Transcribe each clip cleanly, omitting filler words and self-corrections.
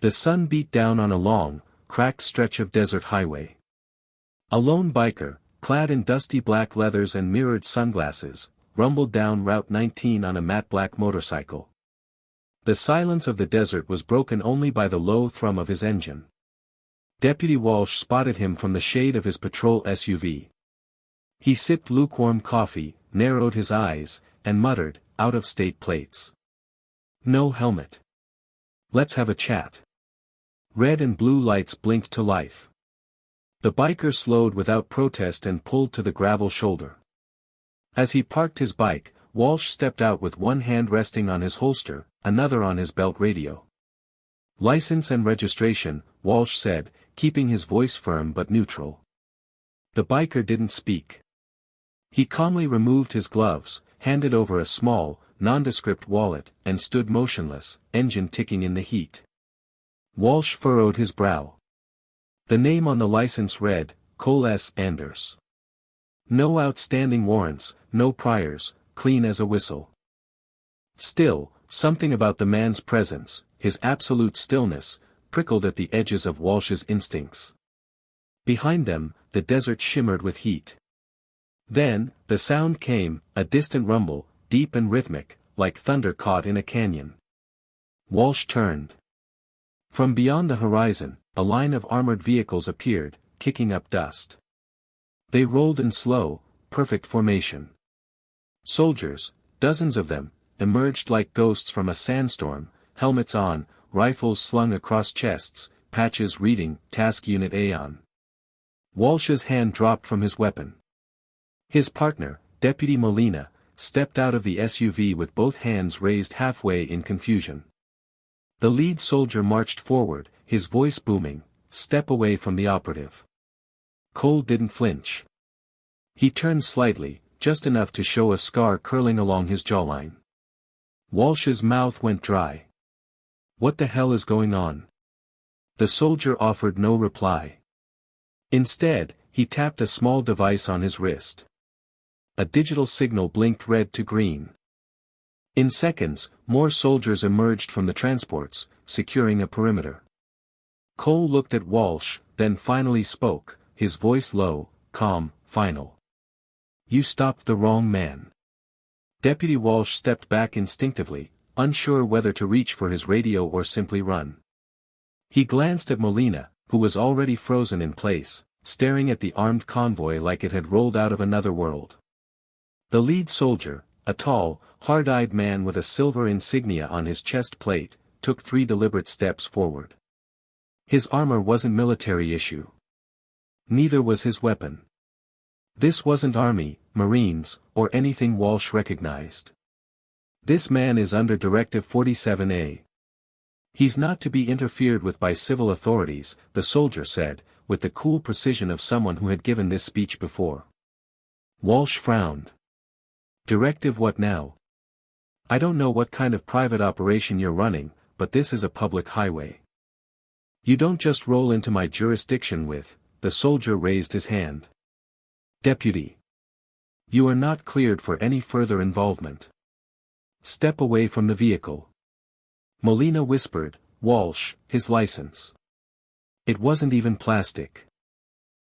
The sun beat down on a long, cracked stretch of desert highway. A lone biker, clad in dusty black leathers and mirrored sunglasses, rumbled down Route 19 on a matte black motorcycle. The silence of the desert was broken only by the low thrum of his engine. Deputy Walsh spotted him from the shade of his patrol SUV. He sipped lukewarm coffee, narrowed his eyes, and muttered, "Out-of-state plates. No helmet. Let's have a chat." Red and blue lights blinked to life. The biker slowed without protest and pulled to the gravel shoulder. As he parked his bike, Walsh stepped out with one hand resting on his holster, another on his belt radio. "License and registration," Walsh said, keeping his voice firm but neutral. The biker didn't speak. He calmly removed his gloves, handed over a small, nondescript wallet, and stood motionless, engine ticking in the heat. Walsh furrowed his brow. The name on the license read, Cole S. Anders. No outstanding warrants, no priors, clean as a whistle. Still, something about the man's presence, his absolute stillness, prickled at the edges of Walsh's instincts. Behind them, the desert shimmered with heat. Then, the sound came, a distant rumble, deep and rhythmic, like thunder caught in a canyon. Walsh turned. From beyond the horizon, a line of armored vehicles appeared, kicking up dust. They rolled in slow, perfect formation. Soldiers, dozens of them, emerged like ghosts from a sandstorm, helmets on, rifles slung across chests, patches reading, Task Unit Aeon. Walsh's hand dropped from his weapon. His partner, Deputy Molina, stepped out of the SUV with both hands raised halfway in confusion. The lead soldier marched forward, his voice booming, "Step away from the operative." Cole didn't flinch. He turned slightly, just enough to show a scar curling along his jawline. Walsh's mouth went dry. "What the hell is going on?" The soldier offered no reply. Instead, he tapped a small device on his wrist. A digital signal blinked red to green. In seconds, more soldiers emerged from the transports, securing a perimeter. Cole looked at Walsh, then finally spoke, his voice low, calm, final. "You stopped the wrong man." Deputy Walsh stepped back instinctively, unsure whether to reach for his radio or simply run. He glanced at Molina, who was already frozen in place, staring at the armed convoy like it had rolled out of another world. The lead soldier, a tall, hard-eyed man with a silver insignia on his chest plate, took 3 deliberate steps forward. His armor wasn't military issue. Neither was his weapon. This wasn't Army, Marines, or anything Walsh recognized. "This man is under Directive 47A. He's not to be interfered with by civil authorities," the soldier said, with the cool precision of someone who had given this speech before. Walsh frowned. "Directive what now?" "I don't know what kind of private operation you're running, but this is a public highway. You don't just roll into my jurisdiction with," the soldier raised his hand. "Deputy. You are not cleared for any further involvement. Step away from the vehicle." Molina whispered, "Walsh, his license." It wasn't even plastic.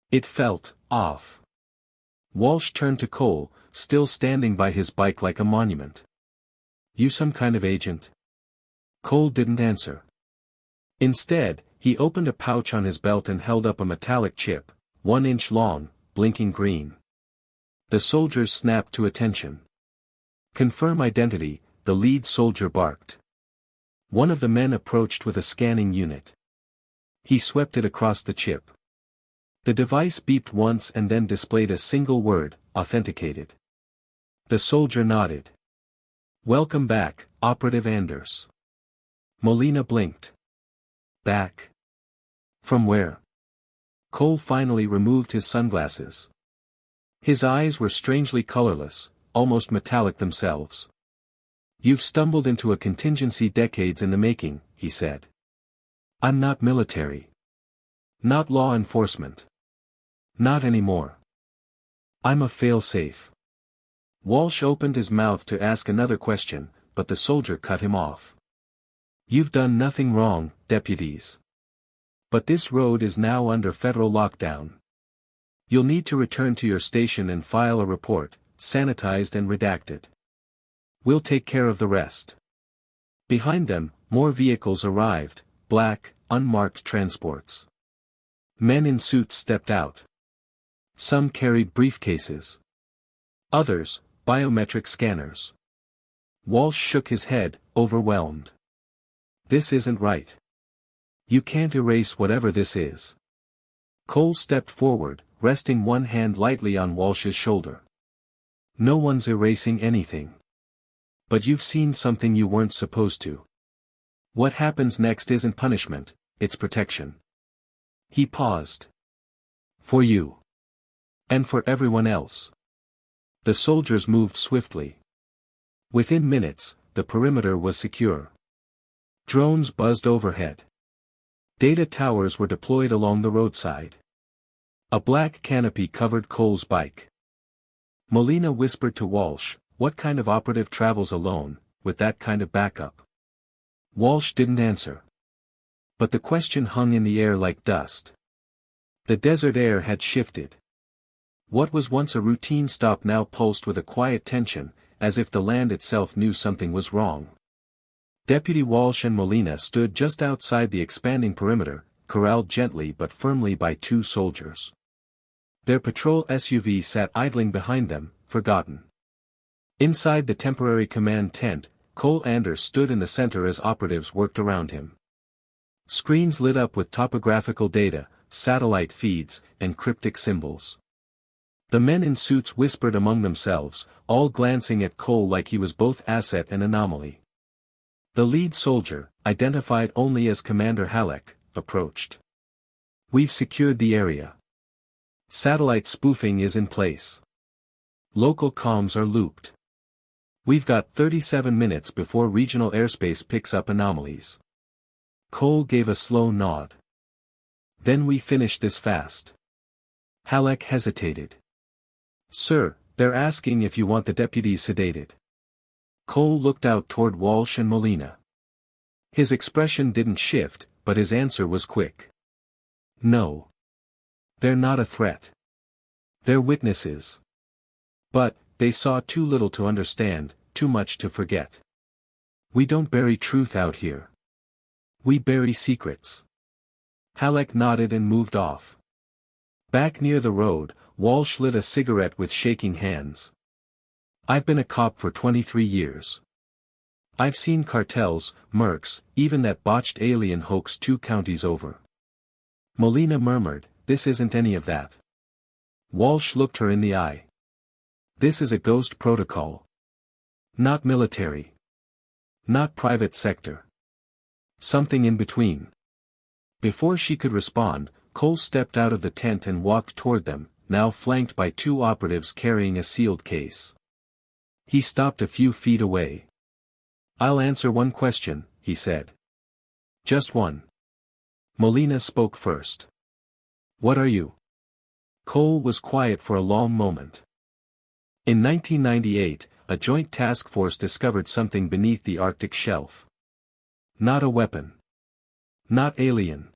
It felt off. Walsh turned to Cole, still standing by his bike like a monument. "You some kind of agent?" Cole didn't answer. Instead, he opened a pouch on his belt and held up a metallic chip, 1 inch long, blinking green. The soldiers snapped to attention. "Confirm identity," the lead soldier barked. One of the men approached with a scanning unit. He swept it across the chip. The device beeped once and then displayed a single word, "Authenticated." The soldier nodded. "Welcome back, Operative Anders." Molina blinked. "Back? From where?" Cole finally removed his sunglasses. His eyes were strangely colorless, almost metallic themselves. "You've stumbled into a contingency decades in the making," he said. "I'm not military. Not law enforcement. Not anymore. I'm a fail-safe." Walsh opened his mouth to ask another question, but the soldier cut him off. You've done nothing wrong, deputies. But this road is now under federal lockdown. You'll need to return to your station and file a report, sanitized and redacted. We'll take care of the rest. Behind them, more vehicles arrived, black, unmarked transports. Men in suits stepped out. Some carried briefcases. Others, biometric scanners. Walsh shook his head, overwhelmed. This isn't right. You can't erase whatever this is. Cole stepped forward, resting one hand lightly on Walsh's shoulder. No one's erasing anything. But you've seen something you weren't supposed to. What happens next isn't punishment, it's protection. He paused. For you. And for everyone else. The soldiers moved swiftly. Within minutes, the perimeter was secure. Drones buzzed overhead. Data towers were deployed along the roadside. A black canopy covered Cole's bike. Molina whispered to Walsh, "What kind of operative travels alone, with that kind of backup?" Walsh didn't answer. But the question hung in the air like dust. The desert air had shifted. What was once a routine stop now pulsed with a quiet tension, as if the land itself knew something was wrong. Deputy Walsh and Molina stood just outside the expanding perimeter, corralled gently but firmly by two soldiers. Their patrol SUV sat idling behind them, forgotten. Inside the temporary command tent, Cole Anders stood in the center as operatives worked around him. Screens lit up with topographical data, satellite feeds, and cryptic symbols. The men in suits whispered among themselves, all glancing at Cole like he was both asset and anomaly. The lead soldier, identified only as Commander Halleck, approached. "We've secured the area. Satellite spoofing is in place. Local comms are looped. We've got 37 minutes before regional airspace picks up anomalies." Cole gave a slow nod. "Then we finish this fast." Halleck hesitated. "Sir, they're asking if you want the deputies sedated." Cole looked out toward Walsh and Molina. His expression didn't shift, but his answer was quick. "No. They're not a threat. They're witnesses. But, they saw too little to understand, too much to forget. We don't bury truth out here. We bury secrets." Halleck nodded and moved off. Back near the road, Walsh lit a cigarette with shaking hands. "I've been a cop for 23 years. I've seen cartels, mercs, even that botched alien hoax 2 counties over." Molina murmured, "This isn't any of that." Walsh looked her in the eye. "This is a ghost protocol. Not military. Not private sector. Something in between." Before she could respond, Cole stepped out of the tent and walked toward them, now flanked by 2 operatives carrying a sealed case. He stopped a few feet away. "I'll answer one question," he said. "Just one." Molina spoke first. "What are you?" Cole was quiet for a long moment. In 1998, a joint task force discovered something beneath the Arctic shelf. Not a weapon. Not alien.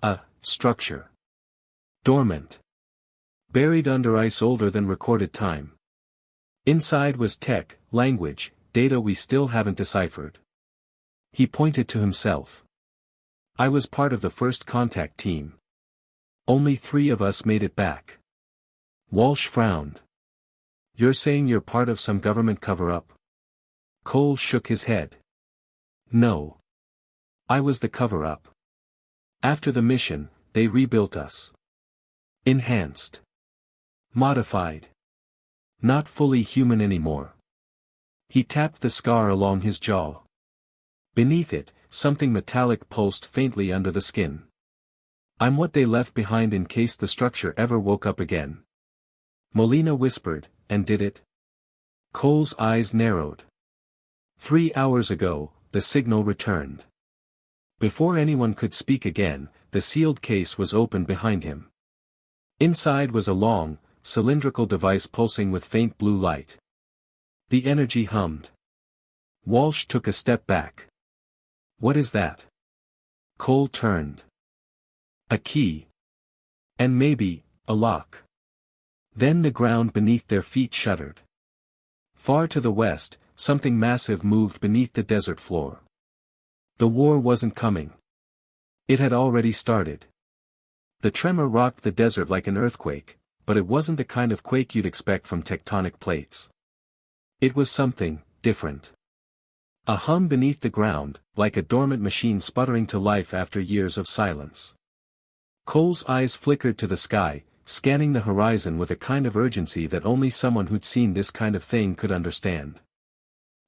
A structure. Dormant. Buried under ice older than recorded time. Inside was tech, language, data we still haven't deciphered. He pointed to himself. "I was part of the first contact team. Only 3 of us made it back." Walsh frowned. "You're saying you're part of some government cover-up?" Cole shook his head. "No. I was the cover-up. After the mission, they rebuilt us. Enhanced. Modified. Not fully human anymore." He tapped the scar along his jaw. Beneath it, something metallic pulsed faintly under the skin. "I'm what they left behind in case the structure ever woke up again." Molina whispered, "And did it?" Cole's eyes narrowed. 3 hours ago, the signal returned. Before anyone could speak again, the sealed case was opened behind him. Inside was a long, cylindrical device pulsing with faint blue light. The energy hummed. Walsh took a step back. What is that? Cole turned. A key. And maybe, a lock. Then the ground beneath their feet shuddered. Far to the west, something massive moved beneath the desert floor. The war wasn't coming. It had already started. The tremor rocked the desert like an earthquake, but it wasn't the kind of quake you'd expect from tectonic plates. It was something different. A hum beneath the ground, like a dormant machine sputtering to life after years of silence. Cole's eyes flickered to the sky, scanning the horizon with a kind of urgency that only someone who'd seen this kind of thing could understand.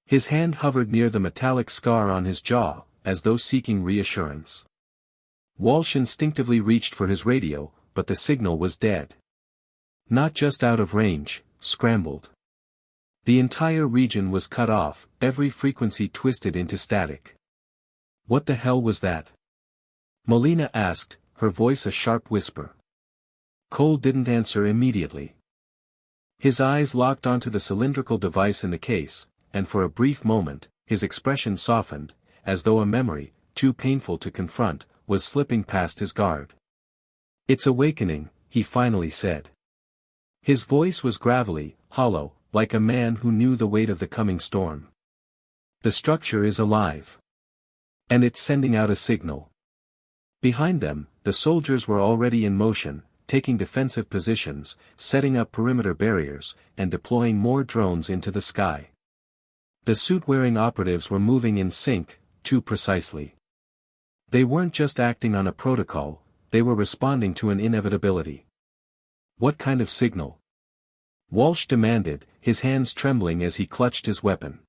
His hand hovered near the metallic scar on his jaw, as though seeking reassurance. Walsh instinctively reached for his radio, but the signal was dead. Not just out of range, scrambled. The entire region was cut off, every frequency twisted into static. What the hell was that? Molina asked, her voice a sharp whisper. Cole didn't answer immediately. His eyes locked onto the cylindrical device in the case, and for a brief moment, his expression softened, as though a memory, too painful to confront, was slipping past his guard. "It's awakening," he finally said. His voice was gravelly, hollow, like a man who knew the weight of the coming storm. "The structure is alive. And it's sending out a signal." Behind them, the soldiers were already in motion, taking defensive positions, setting up perimeter barriers, and deploying more drones into the sky. The suit-wearing operatives were moving in sync, too precisely. They weren't just acting on a protocol, they were responding to an inevitability. "What kind of signal?" Walsh demanded, his hands trembling as he clutched his weapon.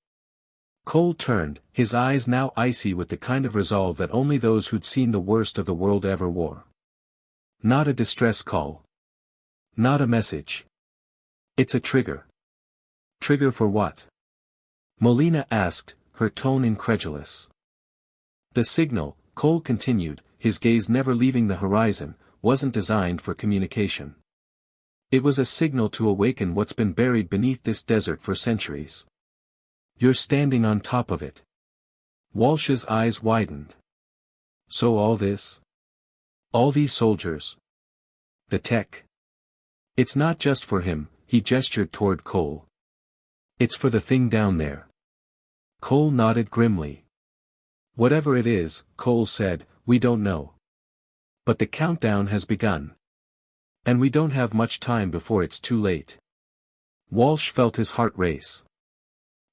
Cole turned, his eyes now icy with the kind of resolve that only those who'd seen the worst of the world ever wore. "Not a distress call. Not a message. It's a trigger." "Trigger for what?" Molina asked, her tone incredulous. "The signal," Cole continued, his gaze never leaving the horizon, "wasn't designed for communication. It was a signal to awaken what's been buried beneath this desert for centuries. You're standing on top of it." Walsh's eyes widened. "So all this? All these soldiers? The tech? It's not just for him," he gestured toward Cole. "It's for the thing down there." Cole nodded grimly. "Whatever it is," Cole said, "we don't know. But the countdown has begun. And we don't have much time before it's too late." Walsh felt his heart race.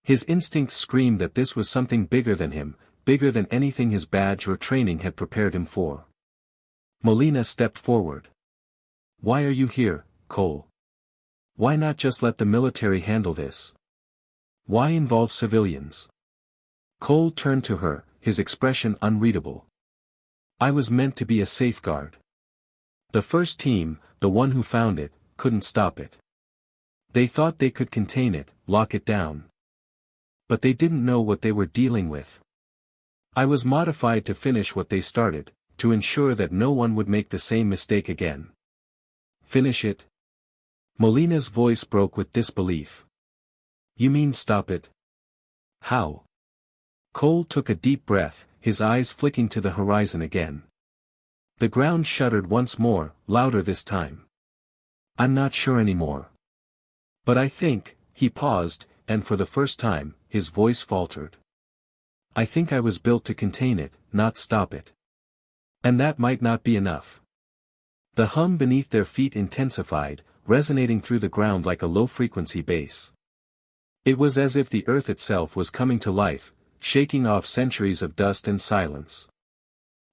His instincts screamed that this was something bigger than him, bigger than anything his badge or training had prepared him for. Molina stepped forward. "Why are you here, Cole? Why not just let the military handle this? Why involve civilians?" Cole turned to her, his expression unreadable. "I was meant to be a safeguard. The first team, the one who found it, couldn't stop it. They thought they could contain it, lock it down. But they didn't know what they were dealing with. I was modified to finish what they started, to ensure that no one would make the same mistake again." "Finish it?" Molina's voice broke with disbelief. "You mean stop it? How?" Cole took a deep breath, his eyes flicking to the horizon again. The ground shuddered once more, louder this time. "I'm not sure anymore. But I think," he paused, and for the first time, his voice faltered. "I think I was built to contain it, not stop it. And that might not be enough." The hum beneath their feet intensified, resonating through the ground like a low-frequency bass. It was as if the earth itself was coming to life, shaking off centuries of dust and silence.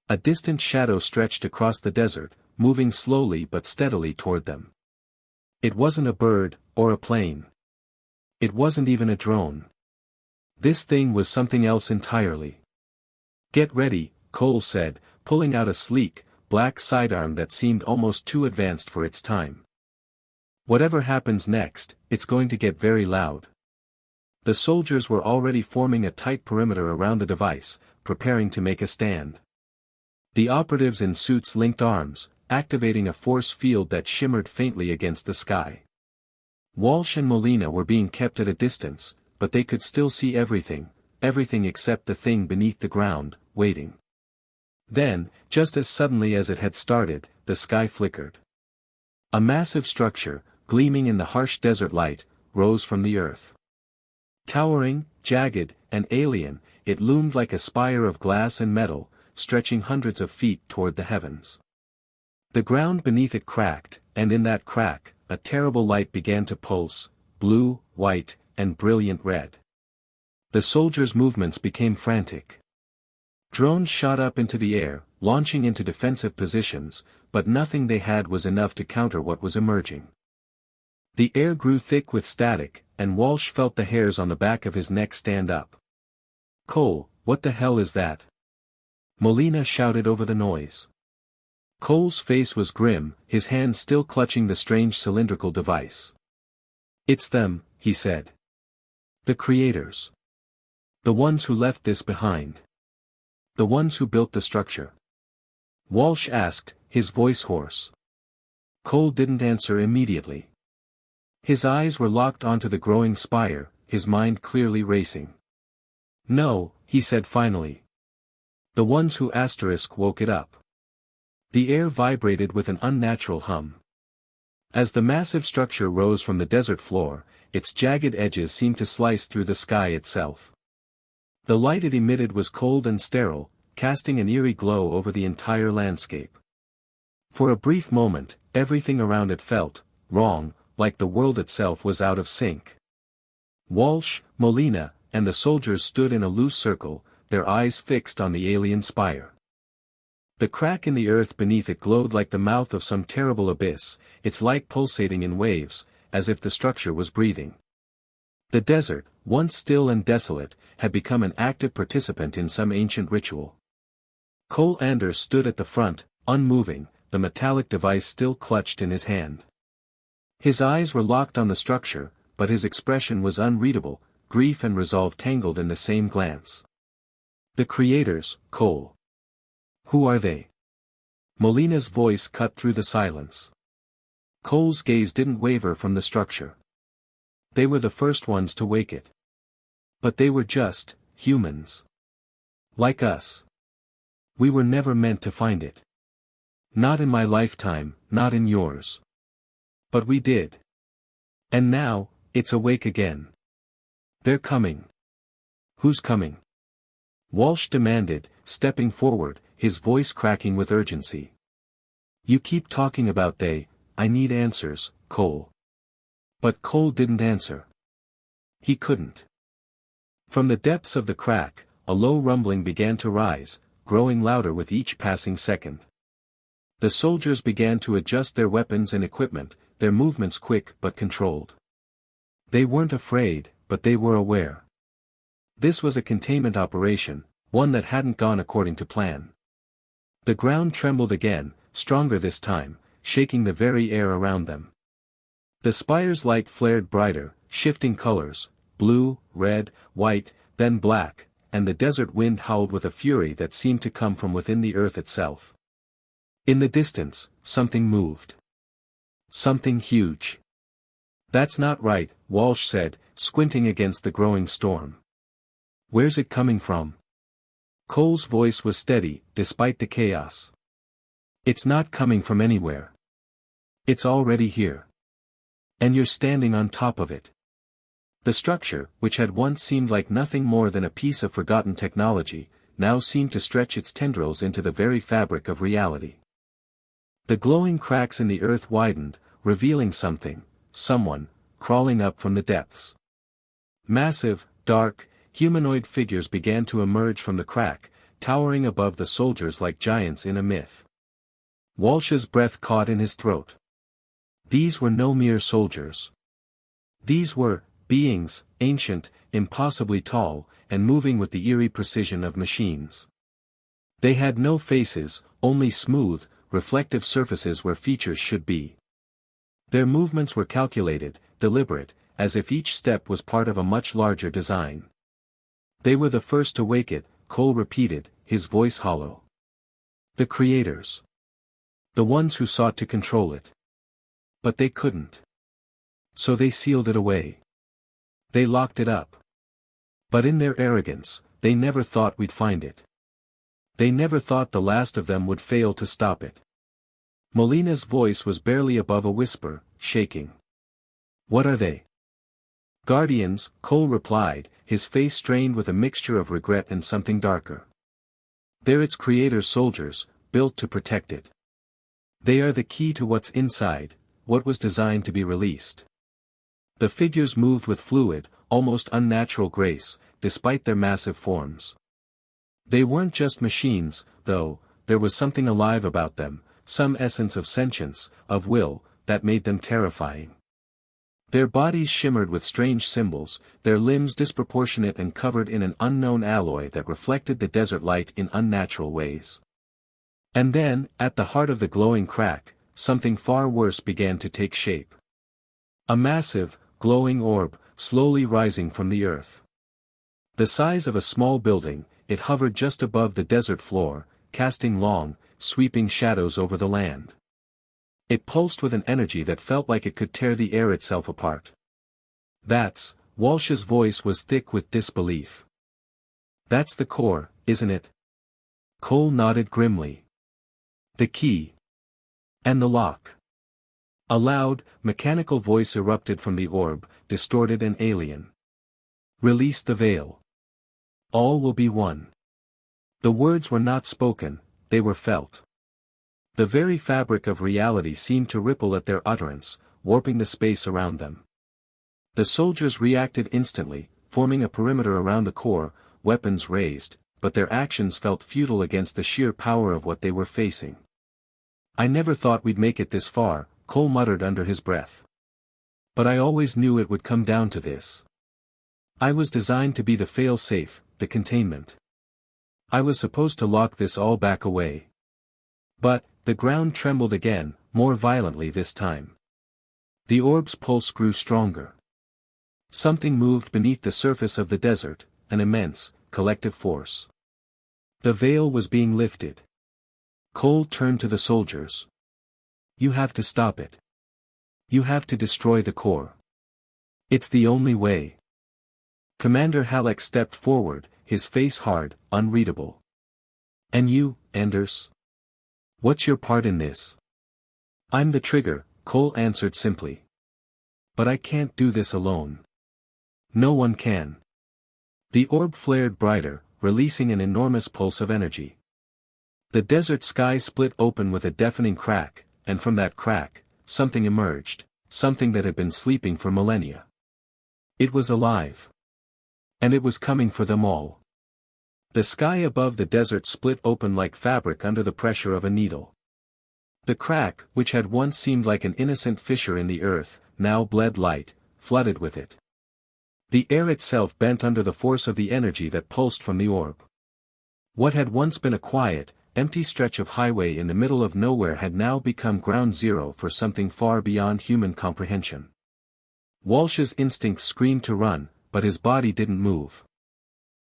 A distant shadow stretched across the desert, moving slowly but steadily toward them. It wasn't a bird, or a plane. It wasn't even a drone. This thing was something else entirely. "Get ready," Cole said, pulling out a sleek, black sidearm that seemed almost too advanced for its time. "Whatever happens next, it's going to get very loud." The soldiers were already forming a tight perimeter around the device, preparing to make a stand. The operatives in suits linked arms, activating a force field that shimmered faintly against the sky. Walsh and Molina were being kept at a distance, but they could still see everything, everything except the thing beneath the ground, waiting. Then, just as suddenly as it had started, the sky flickered. A massive structure, gleaming in the harsh desert light, rose from the earth. Towering, jagged, and alien, it loomed like a spire of glass and metal, stretching hundreds of feet toward the heavens. The ground beneath it cracked, and in that crack, a terrible light began to pulse, blue, white, and brilliant red. The soldiers' movements became frantic. Drones shot up into the air, launching into defensive positions, but nothing they had was enough to counter what was emerging. The air grew thick with static, and Walsh felt the hairs on the back of his neck stand up. "Cole, what the hell is that?" Molina shouted over the noise. Cole's face was grim, his hand still clutching the strange cylindrical device. "It's them," he said. "The creators. The ones who left this behind. The ones who built the structure." Walsh asked, his voice hoarse. Cole didn't answer immediately. His eyes were locked onto the growing spire, his mind clearly racing. "No," he said finally. "The ones who woke it up." The air vibrated with an unnatural hum. As the massive structure rose from the desert floor, its jagged edges seemed to slice through the sky itself. The light it emitted was cold and sterile, casting an eerie glow over the entire landscape. For a brief moment, everything around it felt wrong, like the world itself was out of sync. Walsh, Molina, and the soldiers stood in a loose circle, their eyes fixed on the alien spire. The crack in the earth beneath it glowed like the mouth of some terrible abyss, its light pulsating in waves, as if the structure was breathing. The desert, once still and desolate, had become an active participant in some ancient ritual. Cole Anders stood at the front, unmoving, the metallic device still clutched in his hand. His eyes were locked on the structure, but his expression was unreadable, grief and resolve tangled in the same glance. "The creators, Cole. Who are they?" Molina's voice cut through the silence. Cole's gaze didn't waver from the structure. "They were the first ones to wake it. But they were just humans. Like us. We were never meant to find it. Not in my lifetime, not in yours. But we did. And now, it's awake again. They're coming." "Who's coming?" Walsh demanded, stepping forward, his voice cracking with urgency. "You keep talking about they, I need answers, Cole." But Cole didn't answer. He couldn't. From the depths of the crack, a low rumbling began to rise, growing louder with each passing second. The soldiers began to adjust their weapons and equipment, their movements quick but controlled. They weren't afraid, but they were aware. This was a containment operation, one that hadn't gone according to plan. The ground trembled again, stronger this time, shaking the very air around them. The spire's light flared brighter, shifting colors, blue, red, white, then black, and the desert wind howled with a fury that seemed to come from within the earth itself. In the distance, something moved. Something huge. "That's not right," Walsh said, squinting against the growing storm. "Where's it coming from?" Cole's voice was steady, despite the chaos. "It's not coming from anywhere. It's already here. And you're standing on top of it." The structure, which had once seemed like nothing more than a piece of forgotten technology, now seemed to stretch its tendrils into the very fabric of reality. The glowing cracks in the earth widened, revealing someone, crawling up from the depths. Massive, dark, humanoid figures began to emerge from the crack, towering above the soldiers like giants in a myth. Walsh's breath caught in his throat. These were no mere soldiers. These were beings, ancient, impossibly tall, and moving with the eerie precision of machines. They had no faces, only smooth, reflective surfaces where features should be. Their movements were calculated, deliberate, as if each step was part of a much larger design. "They were the first to wake it," Cole repeated, his voice hollow. "The creators. The ones who sought to control it. But they couldn't. So they sealed it away. They locked it up. But in their arrogance, they never thought we'd find it. They never thought the last of them would fail to stop it. Molina's voice was barely above a whisper, shaking. What are they? Guardians, Cole replied, his face strained with a mixture of regret and something darker. They're its creator's soldiers, built to protect it. They are the key to what's inside, what was designed to be released. The figures moved with fluid, almost unnatural grace, despite their massive forms. They weren't just machines, though, there was something alive about them, some essence of sentience, of will, that made them terrifying. Their bodies shimmered with strange symbols, their limbs disproportionate and covered in an unknown alloy that reflected the desert light in unnatural ways. And then, at the heart of the glowing crack, something far worse began to take shape. A massive, glowing orb, slowly rising from the earth. The size of a small building, it hovered just above the desert floor, casting long, sweeping shadows over the land. It pulsed with an energy that felt like it could tear the air itself apart. Walsh's voice was thick with disbelief. That's the core, isn't it? Cole nodded grimly. The key. And the lock. A loud, mechanical voice erupted from the orb, distorted and alien. Release the veil. All will be one. The words were not spoken, they were felt. The very fabric of reality seemed to ripple at their utterance, warping the space around them. The soldiers reacted instantly, forming a perimeter around the core, weapons raised, but their actions felt futile against the sheer power of what they were facing. I never thought we'd make it this far, Cole muttered under his breath. But I always knew it would come down to this. I was designed to be the fail-safe, the containment. I was supposed to lock this all back away. But, the ground trembled again, more violently this time. The orb's pulse grew stronger. Something moved beneath the surface of the desert, an immense, collective force. The veil was being lifted. Cole turned to the soldiers. You have to stop it. You have to destroy the core. It's the only way. Commander Halleck stepped forward, his face hard, unreadable. And you, Anders? What's your part in this? I'm the trigger, Cole answered simply. But I can't do this alone. No one can. The orb flared brighter, releasing an enormous pulse of energy. The desert sky split open with a deafening crack, and from that crack, something emerged, something that had been sleeping for millennia. It was alive. And it was coming for them all. The sky above the desert split open like fabric under the pressure of a needle. The crack, which had once seemed like an innocent fissure in the earth, now bled light, flooded with it. The air itself bent under the force of the energy that pulsed from the orb. What had once been a quiet, empty stretch of highway in the middle of nowhere had now become ground zero for something far beyond human comprehension. Walsh's instincts screamed to run, but his body didn't move.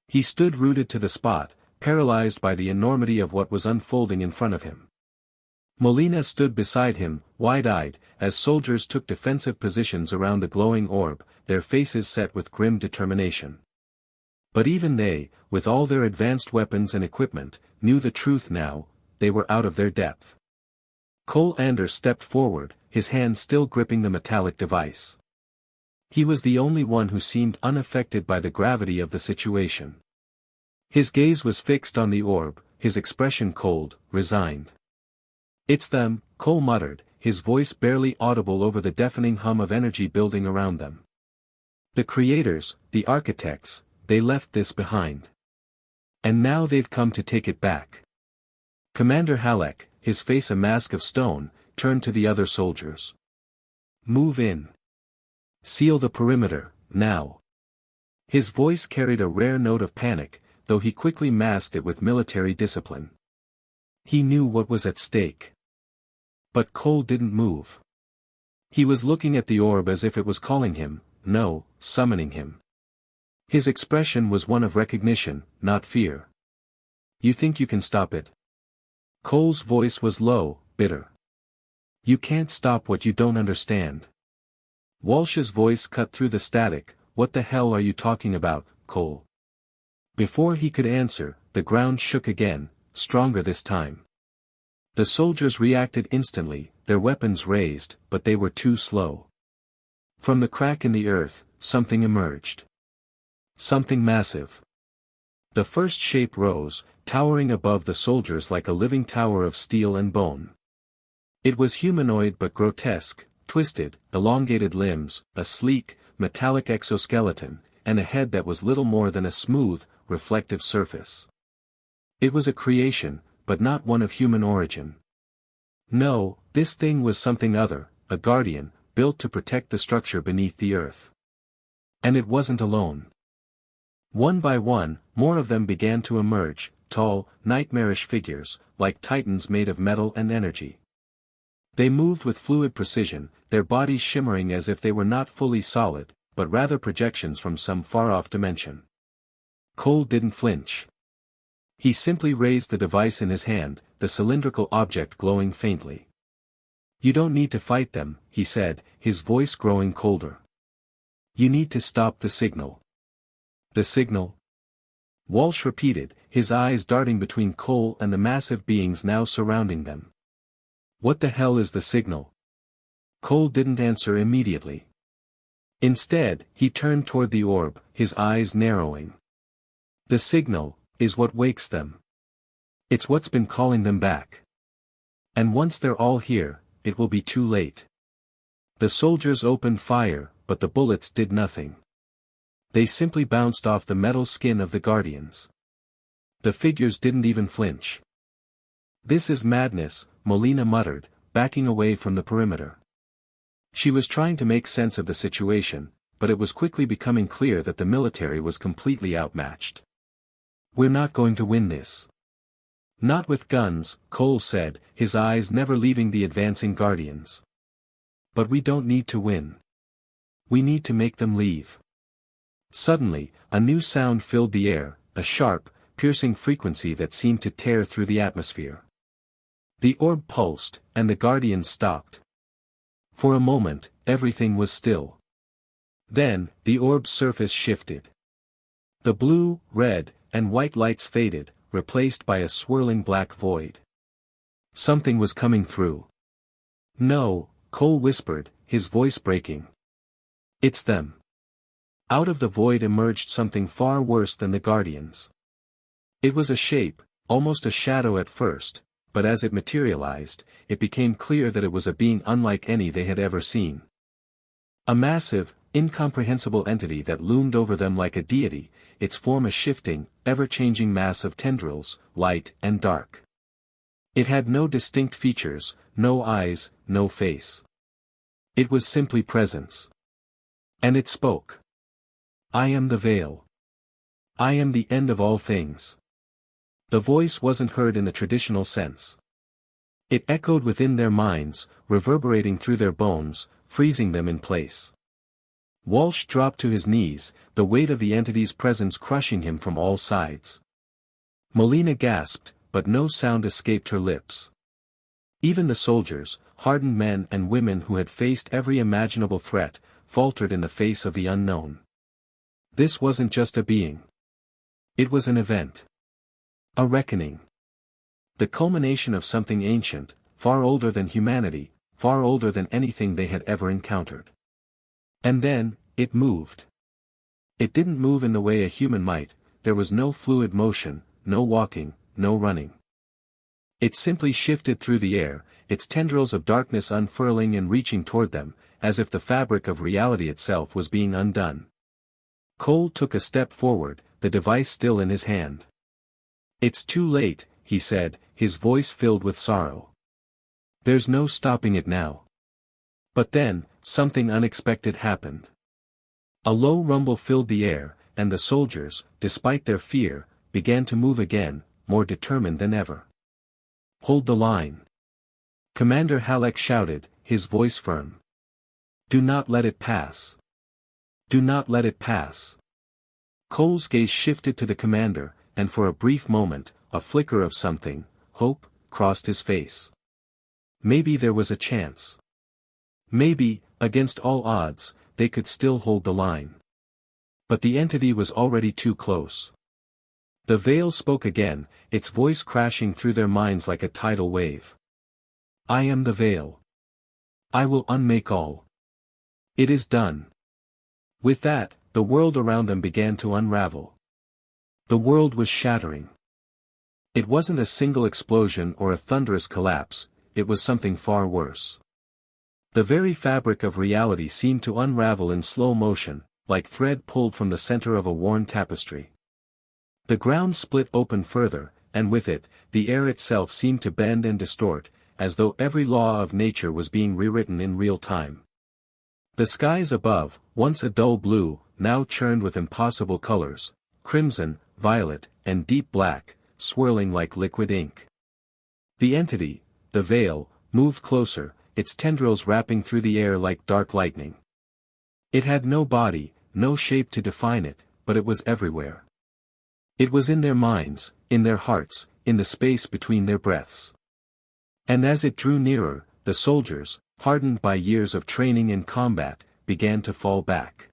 He stood rooted to the spot, paralyzed by the enormity of what was unfolding in front of him. Molina stood beside him, wide-eyed, as soldiers took defensive positions around the glowing orb, their faces set with grim determination. But even they, with all their advanced weapons and equipment, knew the truth now, they were out of their depth. Cole Anders stepped forward, his hand still gripping the metallic device. He was the only one who seemed unaffected by the gravity of the situation. His gaze was fixed on the orb, his expression cold, resigned. It's them, Cole muttered, his voice barely audible over the deafening hum of energy building around them. The creators, the architects, they left this behind. And now they've come to take it back. Commander Halleck, his face a mask of stone, turned to the other soldiers. Move in. Seal the perimeter, now. His voice carried a rare note of panic, though he quickly masked it with military discipline. He knew what was at stake. But Cole didn't move. He was looking at the orb as if it was calling him, no, summoning him. His expression was one of recognition, not fear. You think you can stop it? Cole's voice was low, bitter. You can't stop what you don't understand. Walsh's voice cut through the static. What the hell are you talking about, Cole? Before he could answer, the ground shook again, stronger this time. The soldiers reacted instantly, their weapons raised, but they were too slow. From the crack in the earth, something emerged. Something massive. The first shape rose, towering above the soldiers like a living tower of steel and bone. It was humanoid but grotesque, twisted, elongated limbs, a sleek, metallic exoskeleton, and a head that was little more than a smooth, reflective surface. It was a creation, but not one of human origin. No, this thing was something other, a guardian, built to protect the structure beneath the earth. And it wasn't alone. One by one, more of them began to emerge, tall, nightmarish figures, like titans made of metal and energy. They moved with fluid precision, their bodies shimmering as if they were not fully solid, but rather projections from some far-off dimension. Cole didn't flinch. He simply raised the device in his hand, the cylindrical object glowing faintly. "You don't need to fight them," he said, his voice growing colder. "You need to stop the signal." "The signal?" Walsh repeated, his eyes darting between Cole and the massive beings now surrounding them. "What the hell is the signal?" Cole didn't answer immediately. Instead, he turned toward the orb, his eyes narrowing. "The signal is what wakes them. It's what's been calling them back. And once they're all here, it will be too late." The soldiers opened fire, but the bullets did nothing. They simply bounced off the metal skin of the guardians. The figures didn't even flinch. "This is madness," Molina muttered, backing away from the perimeter. She was trying to make sense of the situation, but it was quickly becoming clear that the military was completely outmatched. "We're not going to win this." "Not with guns," Cole said, his eyes never leaving the advancing guardians. "But we don't need to win. We need to make them leave." Suddenly, a new sound filled the air, a sharp, piercing frequency that seemed to tear through the atmosphere. The orb pulsed, and the guardians stopped. For a moment, everything was still. Then, the orb's surface shifted. The blue, red, and white lights faded, replaced by a swirling black void. Something was coming through. "No," Cole whispered, his voice breaking. "It's them." Out of the void emerged something far worse than the guardians. It was a shape, almost a shadow at first, but as it materialized, it became clear that it was a being unlike any they had ever seen. A massive, incomprehensible entity that loomed over them like a deity, its form a shifting, ever-changing mass of tendrils, light and dark. It had no distinct features, no eyes, no face. It was simply presence. And it spoke. "I am the veil. I am the end of all things." The voice wasn't heard in the traditional sense. It echoed within their minds, reverberating through their bones, freezing them in place. Walsh dropped to his knees, the weight of the entity's presence crushing him from all sides. Molina gasped, but no sound escaped her lips. Even the soldiers, hardened men and women who had faced every imaginable threat, faltered in the face of the unknown. This wasn't just a being. It was an event. A reckoning. The culmination of something ancient, far older than humanity, far older than anything they had ever encountered. And then, it moved. It didn't move in the way a human might, there was no fluid motion, no walking, no running. It simply shifted through the air, its tendrils of darkness unfurling and reaching toward them, as if the fabric of reality itself was being undone. Cole took a step forward, the device still in his hand. "It's too late," he said, his voice filled with sorrow. "There's no stopping it now." But then, something unexpected happened. A low rumble filled the air, and the soldiers, despite their fear, began to move again, more determined than ever. "Hold the line!" Commander Halleck shouted, his voice firm. "Do not let it pass. Do not let it pass." Cole's gaze shifted to the commander, and for a brief moment, a flicker of something, hope, crossed his face. Maybe there was a chance. Maybe, against all odds, they could still hold the line. But the entity was already too close. The veil spoke again, its voice crashing through their minds like a tidal wave. I am the veil. I will unmake all. It is done. With that, the world around them began to unravel. The world was shattering. It wasn't a single explosion or a thunderous collapse, it was something far worse. The very fabric of reality seemed to unravel in slow motion, like thread pulled from the center of a worn tapestry. The ground split open further, and with it, the air itself seemed to bend and distort, as though every law of nature was being rewritten in real time. The skies above, once a dull blue, now churned with impossible colors, crimson, violet, and deep black, swirling like liquid ink. The entity, the veil, moved closer, its tendrils wrapping through the air like dark lightning. It had no body, no shape to define it, but it was everywhere. It was in their minds, in their hearts, in the space between their breaths. And as it drew nearer, the soldiers, hardened by years of training and combat, began to fall back.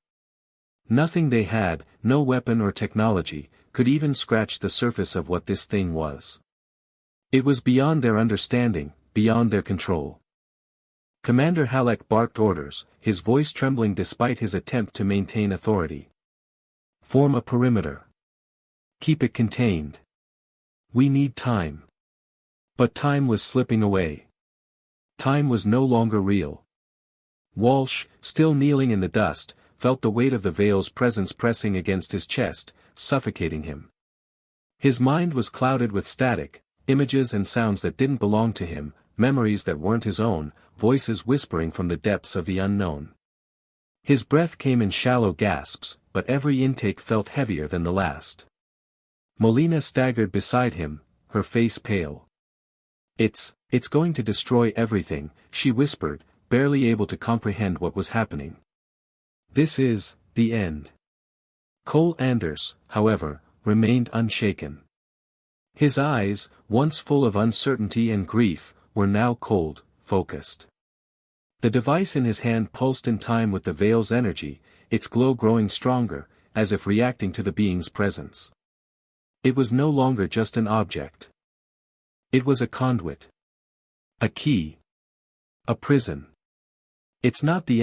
Nothing they had, no weapon or technology, could even scratch the surface of what this thing was. It was beyond their understanding, beyond their control. Commander Halleck barked orders, his voice trembling despite his attempt to maintain authority. Form a perimeter. Keep it contained. We need time. But time was slipping away. Time was no longer real. Walsh, still kneeling in the dust, felt the weight of the veil's presence pressing against his chest, suffocating him. His mind was clouded with static, images and sounds that didn't belong to him, memories that weren't his own, voices whispering from the depths of the unknown. His breath came in shallow gasps, but every intake felt heavier than the last. Molina staggered beside him, her face pale. It's going to destroy everything, she whispered, barely able to comprehend what was happening. This is the end. Cole Anders, however, remained unshaken. His eyes, once full of uncertainty and grief, were now cold, focused. The device in his hand pulsed in time with the veil's energy, its glow growing stronger, as if reacting to the being's presence. It was no longer just an object. It was a conduit. A key. A prison. It's not the